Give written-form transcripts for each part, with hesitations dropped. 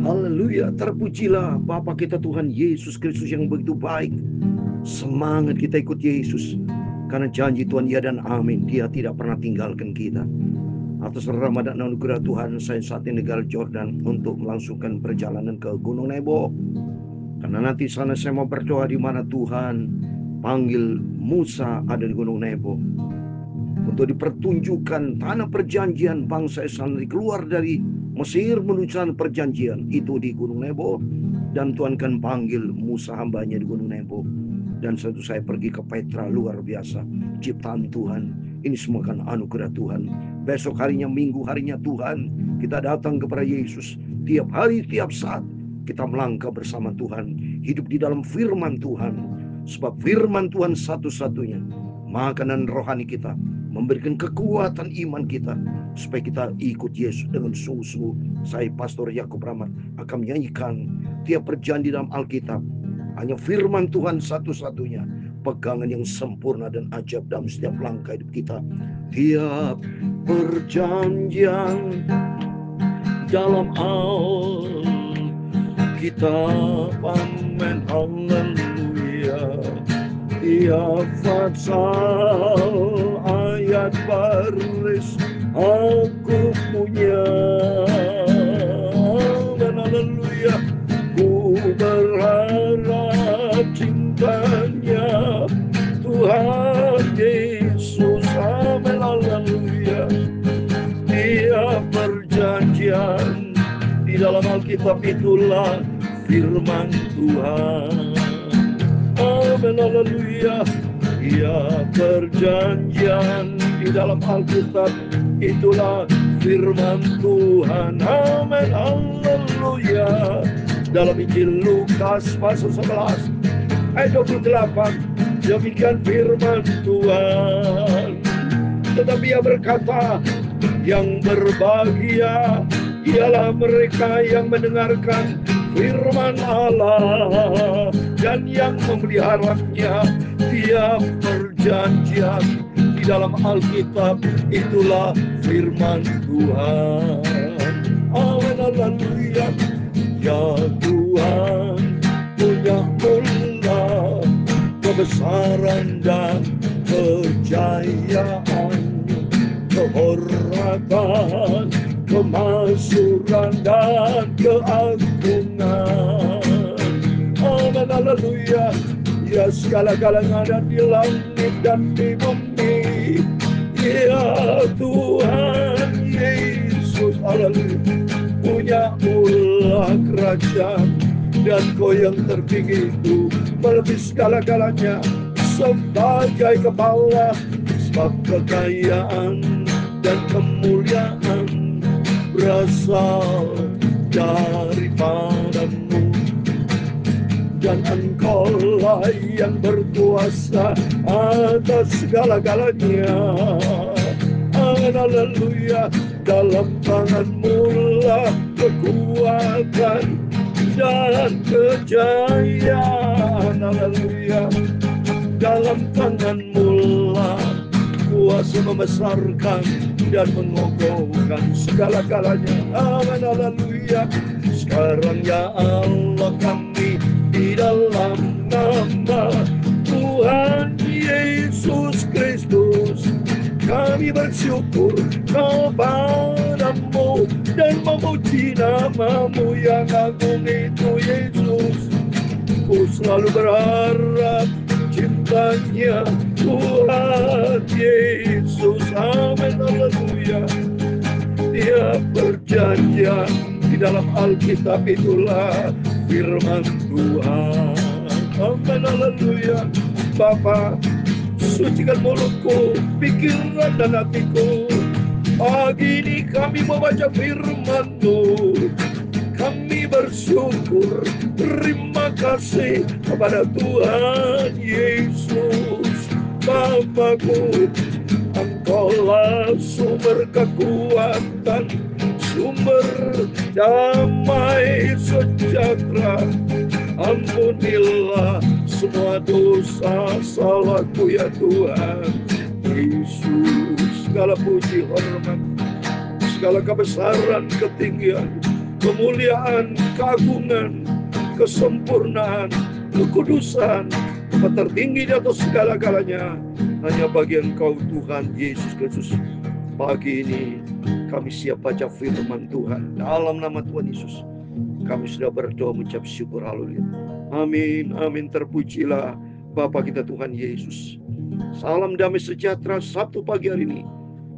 Haleluya, terpujilah Bapa kita Tuhan Yesus Kristus yang begitu baik. Semangat kita ikut Yesus, karena janji Tuhan ya dan amin. Dia tidak pernah tinggalkan kita. Atas rahmat dan anugerah Tuhan, saya saat ini negara Jordan untuk melangsungkan perjalanan ke Gunung Nebo. Karena nanti sana saya mau berdoa di mana Tuhan panggil Musa ada di Gunung Nebo. Untuk dipertunjukkan tanah perjanjian bangsa Israel keluar dari Mesir menuju tanah perjanjian itu di Gunung Nebo. Dan Tuhan kan panggil Musa hambanya di Gunung Nebo. Dan satu saya pergi ke Petra, luar biasa. Ciptaan Tuhan, ini semua kan anugerah Tuhan. Besok harinya Minggu, harinya Tuhan. Kita datang kepada Yesus. Tiap hari, tiap saat kita melangkah bersama Tuhan. Hidup di dalam firman Tuhan. Sebab firman Tuhan satu-satunya makanan rohani kita, memberikan kekuatan iman kita supaya kita ikut Yesus dengan sungguh-sungguh. Saya Pastor Yakub Rahmat akan menyanyikan tiap perjanjian dalam Alkitab. Hanya firman Tuhan satu-satunya pegangan yang sempurna dan ajaib dalam setiap langkah hidup kita. Tiap perjanjian dalam Alkitab, amin, haleluya. Tiap pasal ayat baris aku punya, dan haleluya, ku berharap cintanya Tuhan Yesus, amin, haleluya. Tiap perjanjian di dalam Alkitab itulah firman Tuhan, amin, haleluya. Ya, perjanjian di dalam Alkitab itulah firman Tuhan, amin, haleluya. Dalam Injil Lukas pasal 11 ayat 28, demikian firman Tuhan. Tetapi ia berkata, yang berbahagia ialah mereka yang mendengarkan firman Allah dan yang memeliharanya. Tiap perjanjian di dalam Alkitab itulah firman Tuhan, amin, haleluya. Ya Tuhan punya mula kebesaran dan kejayaan, kehormatan, kemakmuran dan keagungan, amin, haleluya. Ya, segala-galanya ada di langit dan di bumi. Ya Tuhan Yesus, haleluya, punya ulah kerajaan, dan Kau yang tertinggi itu melebihi segala-galanya sebagai kepala. Sebab kekayaan dan kemuliaan berasal daripadamu, dan Engkaulah yang berkuasa atas segala-galanya, amin, haleluya. Dalam tangan-Mu lah kekuatan dan kejayaan, haleluya. Dalam tangan-Mu lah kuasa membesarkan dan mengokohkan segala-galanya, amin, haleluya. Sekarang ya Allah kami di dalam nama Tuhan Yesus Kristus, kami bersyukur kepada-Mu dan memuji nama-Mu yang agung itu Yesus. Ku selalu berharap cintanya Tuhan Yesus, amin, haleluya. Tiap perjanjian di dalam Alkitab itulah firman Tuhan, amin, haleluya. Bapa, sucikan mulutku, pikiran dan hatiku. Pagi ini kami membaca firman-Mu. Kami bersyukur, terima kasih kepada Tuhan Yesus. Bapa-Ku, Engkaulah sumber kekuatan, sumber damai sejahtera. Ampunilah semua dosa salahku ya Tuhan Yesus. Segala puji hormat, segala kebesaran ketinggian kemuliaan, keagungan, kesempurnaan, kekudusan, tempat tertinggi di atas segala-galanya hanya bagi Engkau Tuhan Yesus Kristus. Pagi ini kami siap baca firman Tuhan dalam nama Tuhan Yesus. Kami sudah berdoa mengucap syukur, haleluya. Amin, amin, terpujilah Bapa kita Tuhan Yesus. Salam damai sejahtera Sabtu pagi hari ini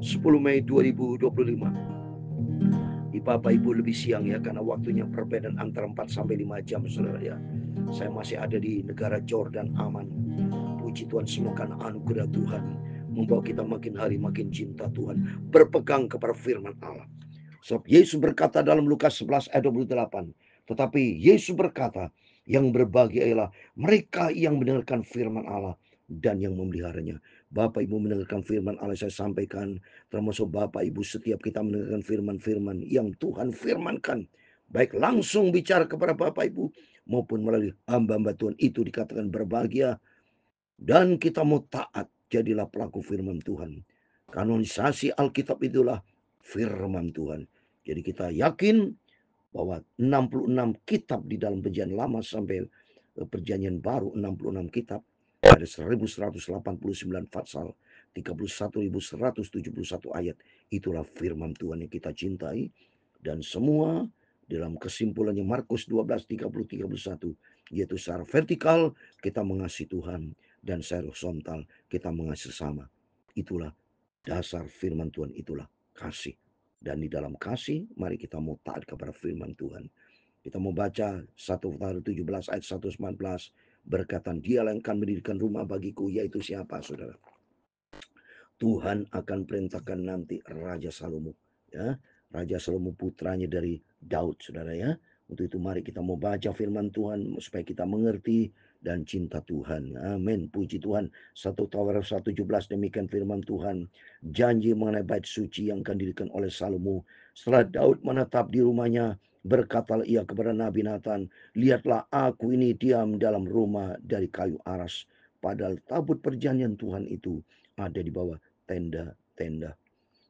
10 Mei 2025. Di Bapak Ibu lebih siang ya, karena waktunya perbedaan antara 4 sampai 5 jam saudara ya. Saya masih ada di negara Jordan aman. Puji Tuhan, semoga anugerah Tuhan membawa kita makin hari makin cinta Tuhan, berpegang kepada firman Allah. Sebab Yesus berkata dalam Lukas 11 ayat 28, tetapi Yesus berkata, yang berbahagia ialah mereka yang mendengarkan firman Allah dan yang memeliharanya. Bapak Ibu mendengarkan firman Allah saya sampaikan, termasuk Bapak Ibu setiap kita mendengarkan firman-firman yang Tuhan firmankan, baik langsung bicara kepada Bapak Ibu maupun melalui hamba-hamba Tuhan, itu dikatakan berbahagia. Dan kita mau taat, jadilah pelaku firman Tuhan. Kanonisasi Alkitab itulah firman Tuhan. Jadi kita yakin bahwa 66 kitab di dalam perjanjian lama sampai perjanjian baru, 66 kitab, ada 1189 pasal, 31.171 ayat. Itulah firman Tuhan yang kita cintai. Dan semua dalam kesimpulannya Markus 12, 30, 31, yaitu secara vertikal kita mengasihi Tuhan, dan secara horizontal kita mengasihi sesama. Itulah dasar firman Tuhan, itulah kasih. Dan di dalam kasih, mari kita mau taat kepada firman Tuhan. Kita mau baca 1 Tawarikh 17 ayat 119, berkatan dialah yang akan mendirikan rumah bagiku, yaitu siapa saudara? Tuhan akan perintahkan nanti Raja Salomo, ya. Raja Salomo putranya dari Daud, saudara ya. Untuk itu mari kita mau baca firman Tuhan supaya kita mengerti dan cinta Tuhan. Amin. Puji Tuhan. 1 Tawarikh 1:17 demikian firman Tuhan. Janji mengenai bait suci yang akan didirikan oleh Salomo. Setelah Daud menetap di rumahnya, berkatalah ia kepada Nabi Nathan, lihatlah aku ini diam dalam rumah dari kayu aras. Padahal tabut perjanjian Tuhan itu ada di bawah tenda-tenda.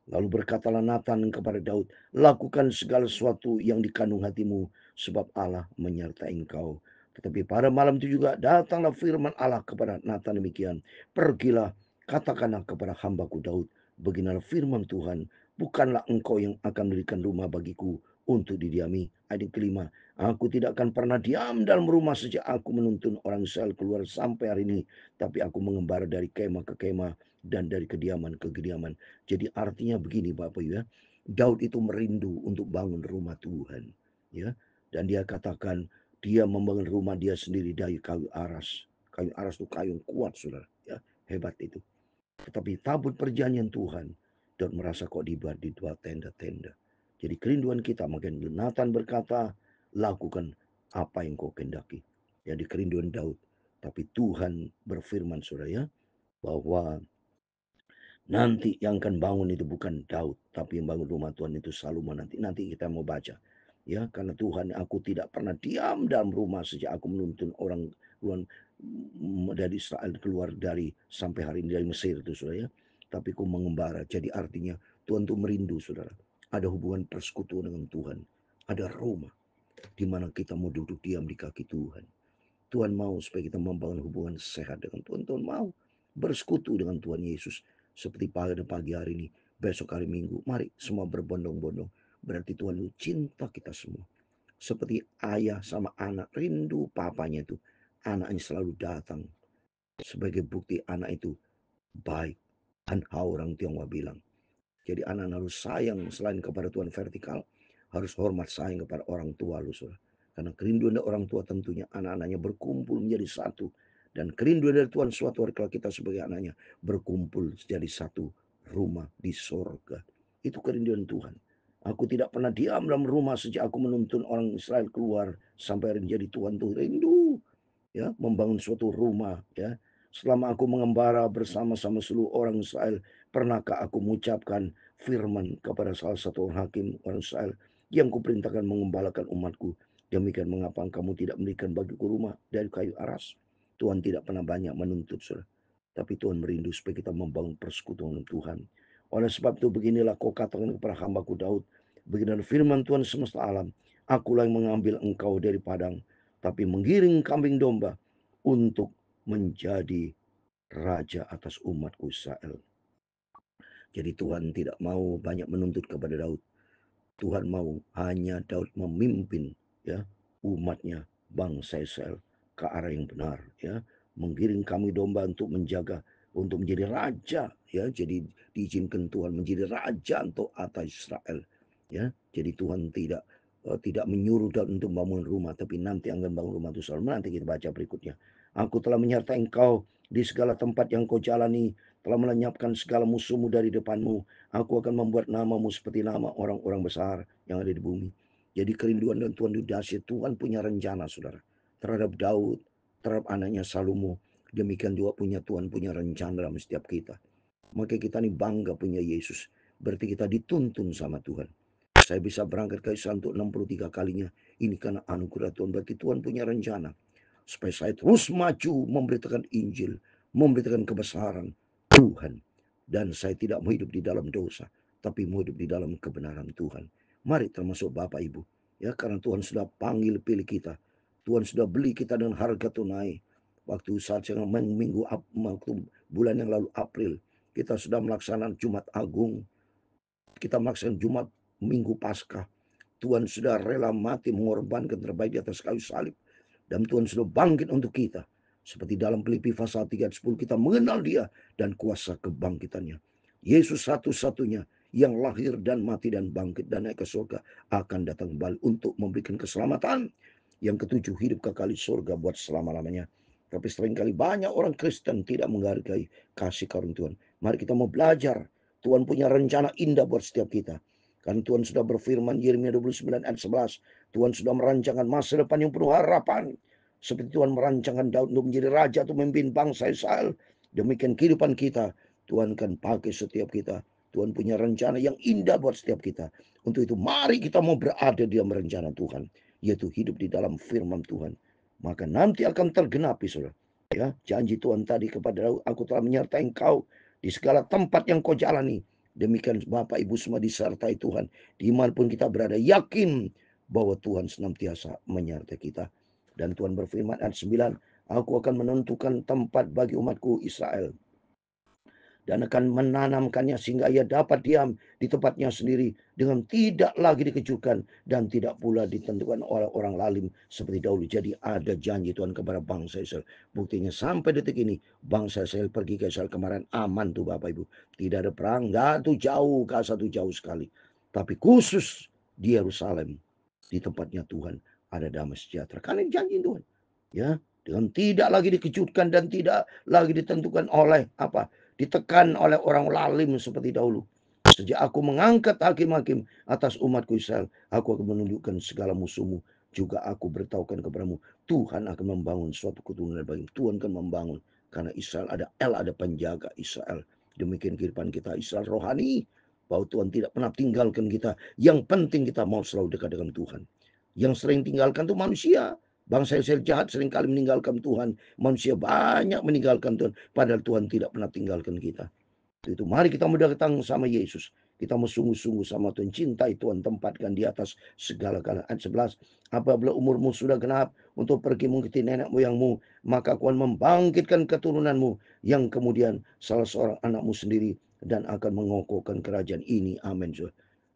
Lalu berkatalah Nathan kepada Daud, lakukan segala sesuatu yang dikandung hatimu, sebab Allah menyertai engkau. Tetapi pada malam itu juga datanglah firman Allah kepada Nathan demikian, pergilah, katakanlah kepada hambaku Daud, beginilah firman Tuhan, bukanlah engkau yang akan mendirikan rumah bagiku untuk didiami. Ayat kelima, aku tidak akan pernah diam dalam rumah sejak aku menuntun orang Israel keluar sampai hari ini, tapi aku mengembara dari kemah ke kemah dan dari kediaman ke kediaman. Jadi artinya begini Bapak Ibu ya, Daud itu merindu untuk bangun rumah Tuhan, ya. Dan dia katakan dia membangun rumah dia sendiri dari kayu aras. Kayu aras itu kayu yang kuat, saudara, ya, hebat itu. Tetapi tabut perjanjian Tuhan, Daud merasa kok dibuat di dua tenda-tenda. Jadi kerinduan kita, makin Nathan berkata, lakukan apa yang kau kehendaki. Jadi kerinduan Daud. Tapi Tuhan berfirman, saudara ya, bahwa nanti yang akan bangun itu bukan Daud, tapi yang bangun rumah Tuhan itu Salomo nanti. Nanti kita mau baca. Ya, karena Tuhan, aku tidak pernah diam dalam rumah sejak aku menuntun orang dari Israel keluar dari sampai hari ini dari Mesir itu, saudara ya. Tapi ku mengembara. Jadi artinya Tuhan itu merindu, saudara. Ada hubungan persekutuan dengan Tuhan. Ada rumah di mana kita mau duduk diam di kaki Tuhan. Tuhan mau supaya kita membangun hubungan sehat dengan Tuhan. Tuhan mau bersekutu dengan Tuhan Yesus. Seperti pada pagi hari ini, besok hari Minggu. Mari semua berbondong-bondong. Berarti Tuhan itu cinta kita semua. Seperti ayah sama anak rindu papanya itu. Anaknya selalu datang. Sebagai bukti anak itu baik. Dan orang Tionghoa bilang. Jadi anak harus sayang selain kepada Tuhan vertikal. Harus hormat sayang kepada orang tua lu, saudara. Karena kerinduan dari orang tua tentunya anak-anaknya berkumpul menjadi satu. Dan kerinduan dari Tuhan suatu hari kalau kita sebagai anaknya berkumpul jadi satu rumah di sorga. Itu kerinduan Tuhan. Aku tidak pernah diam dalam rumah sejak aku menuntun orang Israel keluar sampai hari menjadi Tuhan tuh rindu. Ya, membangun suatu rumah. Ya, selama aku mengembara bersama-sama seluruh orang Israel, pernahkah aku mengucapkan firman kepada salah satu orang hakim orang Israel yang kuperintahkan mengembalakan umatku? Demikian mengapa kamu tidak memberikan bagiku rumah dari kayu aras? Tuhan tidak pernah banyak menuntut, saudara. Tapi Tuhan merindu supaya kita membangun persekutuan dengan Tuhan. Oleh sebab itu beginilah kau katakan kepada hambaku Daud. Beginilah firman Tuhan semesta alam. Akulah yang mengambil engkau dari padang, tapi menggiring kambing domba untuk menjadi raja atas umatku Israel. Jadi Tuhan tidak mau banyak menuntut kepada Daud. Tuhan mau hanya Daud memimpin ya umatnya, bangsa Israel ke arah yang benar ya, menggiring kami domba untuk menjaga, untuk menjadi raja ya. Jadi diizinkan Tuhan menjadi raja untuk atas Israel ya. Jadi Tuhan tidak menyuruh Daud untuk membangun rumah, tapi nanti akan bangun rumah itu Israel. Nanti kita baca berikutnya. Aku telah menyertai engkau di segala tempat yang kau jalani, telah melenyapkan segala musuhmu dari depanmu. Aku akan membuat namamu seperti nama orang-orang besar yang ada di bumi. Jadi kerinduan dan Tuhan itu dahsyat. Tuhan punya rencana, saudara, terhadap Daud, terhadap anaknya Salomo. Demikian juga Tuhan punya rencana dalam setiap kita. Maka kita ini bangga punya Yesus. Berarti kita dituntun sama Tuhan. Saya bisa berangkat ke Israel untuk 63 kalinya. Ini karena anugerah Tuhan. Berarti Tuhan punya rencana supaya saya terus maju memberitakan Injil, memberitakan kebesaran Tuhan. Dan saya tidak mau hidup di dalam dosa, tapi mau hidup di dalam kebenaran Tuhan. Mari termasuk Bapak Ibu. Ya, karena Tuhan sudah panggil pilih kita. Tuhan sudah beli kita dengan harga tunai. Waktu saat yang waktu bulan yang lalu April, kita sudah melaksanakan Jumat Agung. Kita melaksanakan Jumat Minggu Paskah. Tuhan sudah rela mati mengorbankan terbaik di atas kayu salib. Dan Tuhan sudah bangkit untuk kita. Seperti dalam Filipi pasal 3 ayat 10 kita mengenal dia dan kuasa kebangkitannya. Yesus satu-satunya yang lahir dan mati dan bangkit dan naik ke surga akan datang kembali untuk memberikan keselamatan. Yang ketujuh, hidup kekal di surga buat selama-lamanya. Tapi seringkali banyak orang Kristen tidak menghargai kasih karunia Tuhan. Mari kita mau belajar. Tuhan punya rencana indah buat setiap kita. Kan Tuhan sudah berfirman Yeremia 29 ayat 11. Tuhan sudah merancangkan masa depan yang penuh harapan. Seperti Tuhan merancangkan Daud untuk menjadi raja atau memimpin bangsa Israel. Demikian kehidupan kita. Tuhan akan pakai setiap kita. Tuhan punya rencana yang indah buat setiap kita. Untuk itu mari kita mau berada di dalam rencana Tuhan. Yaitu hidup di dalam firman Tuhan. Maka nanti akan tergenapi, saudara. Ya, janji Tuhan tadi kepada Daud, aku telah menyertai engkau di segala tempat yang kau jalani. Demikian Bapak Ibu semua disertai Tuhan. Dimanapun kita berada, yakin bahwa Tuhan senantiasa menyertai kita. Dan Tuhan berfirman ayat 9, aku akan menentukan tempat bagi umatku Israel. Dan akan menanamkannya sehingga ia dapat diam di tempatnya sendiri dengan tidak lagi dikejutkan dan tidak pula ditentukan oleh orang lalim seperti dahulu. Jadi ada janji Tuhan kepada bangsa Israel. Buktinya sampai detik ini bangsa Israel pergi ke Israel kemarin aman tuh Bapak Ibu. Tidak ada perang, nggak tuh jauh, Gaza tuh jauh sekali. Tapi khusus di Yerusalem, di tempatnya Tuhan ada damai sejahtera. Karena janji Tuhan. Ya, dengan tidak lagi dikejutkan dan tidak lagi ditentukan oleh apa? Ditekan oleh orang lalim seperti dahulu. Sejak aku mengangkat hakim-hakim atas umatku Israel, aku akan menunjukkan segala musuhmu. Juga aku beritahukan kepadamu, Tuhan akan membangun suatu keturunan bagimu. Tuhan akan membangun. Karena Israel ada ada penjaga Israel. Demikian kehidupan kita Israel rohani. Bahwa Tuhan tidak pernah tinggalkan kita. Yang penting kita mau selalu dekat dengan Tuhan. Yang sering tinggalkan itu manusia. Bangsa Israel jahat seringkali meninggalkan Tuhan. Manusia banyak meninggalkan Tuhan. Padahal Tuhan tidak pernah tinggalkan kita. Itu mari kita mau datang sama Yesus. Kita mau sungguh-sungguh sama Tuhan. Cintai Tuhan, tempatkan di atas segala galanya. Ayat 11. Apabila umurmu sudah genap untuk pergi mengikuti nenek moyangmu, maka aku akan membangkitkan keturunanmu yang kemudian salah seorang anakmu sendiri dan akan mengokohkan kerajaan ini. Amin.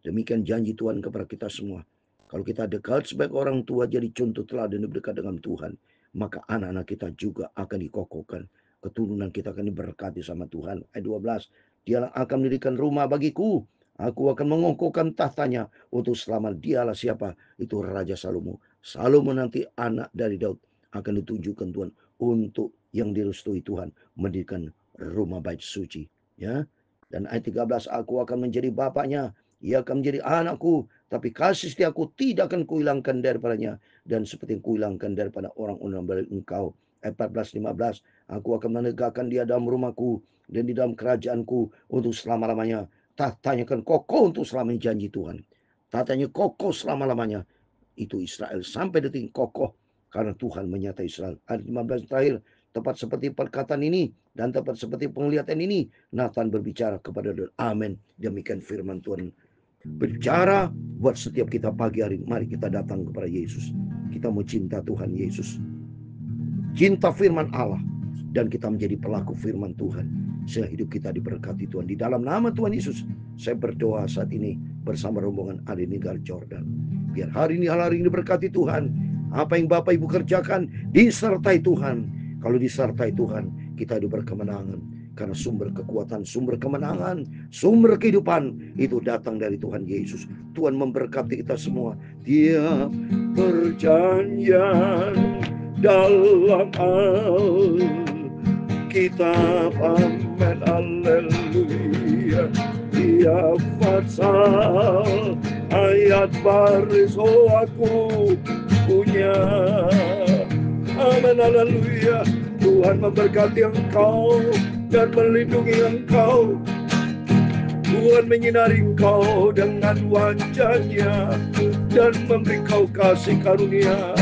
Demikian janji Tuhan kepada kita semua. Kalau kita dekat sebagai orang tua jadi contoh teladan dekat dengan Tuhan, maka anak-anak kita juga akan dikokohkan. Keturunan kita akan diberkati sama Tuhan. Ayat 12. Dialah akan mendirikan rumah bagiku. Aku akan mengokohkan tahtanya untuk selama. Dialah siapa? Itu Raja Salomo. Salomo nanti anak dari Daud akan ditunjukkan Tuhan untuk yang direstui Tuhan mendirikan rumah bait suci. Ya. Dan ayat 13, aku akan menjadi bapaknya, ia akan menjadi anakku, tapi kasih setiaku tidak akan kuhilangkan daripadanya, dan seperti yang kuhilangkan daripada orang-orang dari engkau. Ayat 14, 15, aku akan menegakkan dia dalam rumahku dan di dalam kerajaanku untuk selama-lamanya. Tahtanya akan kokoh untuk selamanya, janji Tuhan. Tahtanya kokoh selama-lamanya. Itu Israel sampai detik kokoh karena Tuhan menyertai Israel. Ayat 15 terakhir, tepat seperti perkataan ini dan tepat seperti penglihatan ini, Nathan berbicara kepada Daud. Amin. Demikian firman Tuhan Berbicara buat setiap kita pagi hari. Mari kita datang kepada Yesus. Kita mau cinta Tuhan Yesus, cinta firman Allah, dan kita menjadi pelaku firman Tuhan, sehingga hidup kita diberkati Tuhan. Di dalam nama Tuhan Yesus, saya berdoa saat ini bersama rombongan ada di negara Jordan. Biar hari ini diberkati Tuhan. Apa yang Bapak Ibu kerjakan disertai Tuhan. Kalau disertai Tuhan, kita hidup berkemenangan. Karena sumber kekuatan, sumber kemenangan, sumber kehidupan itu datang dari Tuhan Yesus. Tuhan memberkati kita semua. Tiap perjanjian dalam Alkitab, amin, haleluya. Tiap pasal, ayat baris, oh aku punya, amin, haleluya. Tuhan memberkati engkau dan melindungi engkau. Tuhan menyinari engkau dengan wajahnya dan memberi kau kasih karunia.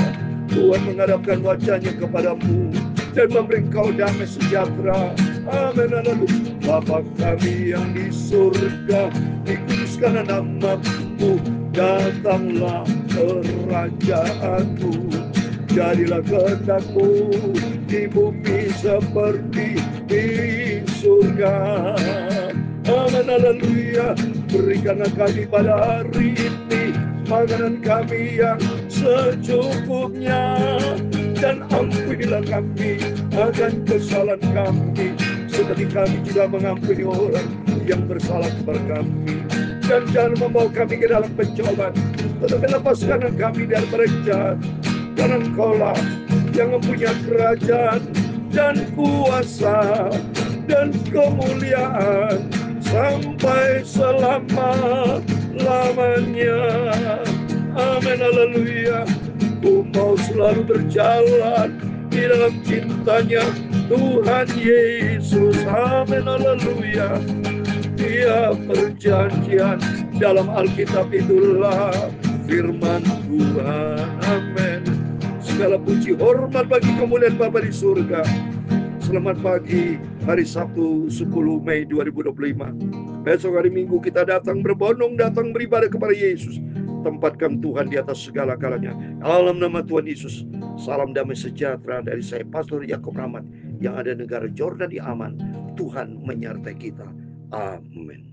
Tuhan menghadapkan wajahnya kepadamu dan memberi kau damai sejahtera. Amin, haleluya. Bapa kami yang di surga, dikuduskanlah namamu, datanglah kerajaanmu, jadilah kehendak-Mu di bumi seperti di surga. Amin, haleluya. Berikanlah kami pada hari ini makanan kami yang secukupnya, dan ampunilah kami akan kesalahan kami, seperti kami juga mengampuni orang yang bersalah kepada kami. Dan jangan membawa kami ke dalam pencobaan, tetapi lepaskan kami dari mereka. Karena Engkaulah yang mempunyai kerajaan dan kuasa dan kemuliaan sampai selama-lamanya. Amin, haleluya. Ku mau selalu berjalan di dalam cintanya Tuhan Yesus. Amin, haleluya. Tiap perjanjian dalam Alkitab itulah firman Tuhan. Amin. Segala puji hormat bagi kemuliaan Bapa di surga. Selamat pagi, hari Sabtu 10 Mei 2025. Besok hari Minggu kita datang berbondong, datang beribadah kepada Yesus. Tempatkan Tuhan di atas segala galanya. Dalam nama Tuhan Yesus, salam damai sejahtera dari saya, Pastor Yakob Rahmat, yang ada negara Jordan di aman. Tuhan menyertai kita. Amin.